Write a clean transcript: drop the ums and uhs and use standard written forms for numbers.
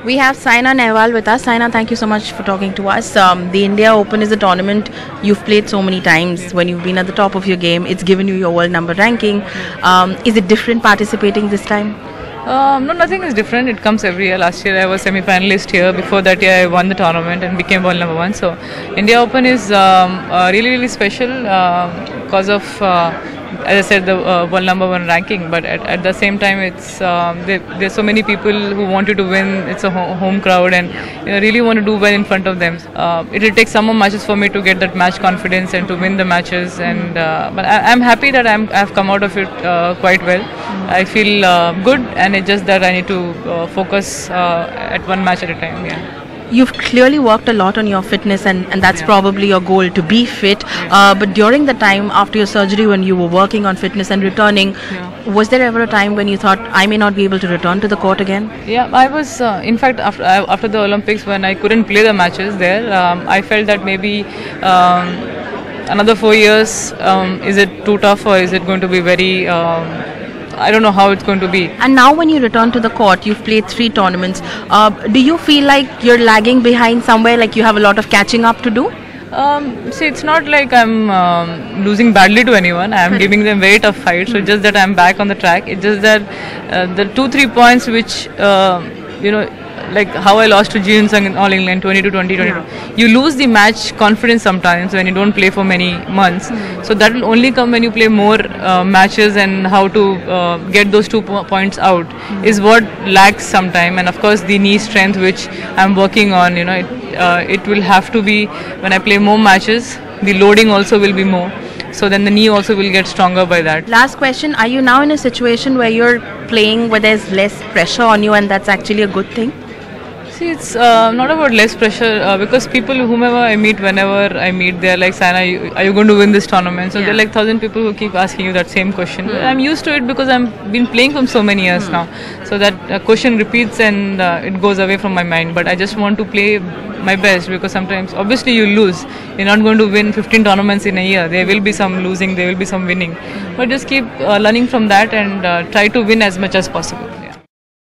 We have Saina Nehwal with us. Saina, thank you so much for talking to us. The India Open is a tournament you've played so many times. When you've been at the top of your game, it's given you your world number ranking. Is it different participating this time? No, nothing is different. It comes every year. Last year I was semi-finalist here. Before that year I won the tournament and became world number one. So India Open is really special because of, as I said, the world number one ranking. But at the same time, it's there's so many people who want you to win. It's a home crowd and really want to do well in front of them. It will take some more matches for me to get that match confidence and to win the matches. And but I'm happy that I've come out of it quite well. I feel good, and it's just that I need to focus at one match at a time. Yeah. You've clearly worked a lot on your fitness, and that's probably your goal, to be fit. But during the time after your surgery, when you were working on fitness and returning, was there ever a time when you thought, I may not be able to return to the court again? Yeah, I was, in fact, after the Olympics, when I couldn't play the matches there, I felt that maybe another 4 years, is it too tough, or is it going to be very... I don't know how it's going to be. And now when you return to the court, you've played 3 tournaments. Do you feel like you're lagging behind somewhere, like you have a lot of catching up to do? See, it's not like I'm losing badly to anyone. I'm giving them very tough fights. So just that I'm back on the track. It's just that the 2-3 points which, like how I lost to Ji Sung in All England 20-20, you lose the match confidence sometimes when you don't play for many months. So that will only come when you play more matches, and how to get those 2 points out is what lacks sometime. And of course the knee strength, which I'm working on, it will have to be when I play more matches. The loading also will be more. So then the knee also will get stronger by that. Last question, are you now in a situation where you're playing where there's less pressure on you, and that's actually a good thing? See, it's not about less pressure because people, whomever I meet, whenever I meet, they're like, Saina, are you going to win this tournament? So there are like 1,000 people who keep asking you that same question. I'm used to it because I've been playing for so many years now. So that question repeats and it goes away from my mind. But I just want to play my best, because sometimes, obviously, you lose. You're not going to win 15 tournaments in a year. There will be some losing, there will be some winning. But just keep learning from that and try to win as much as possible.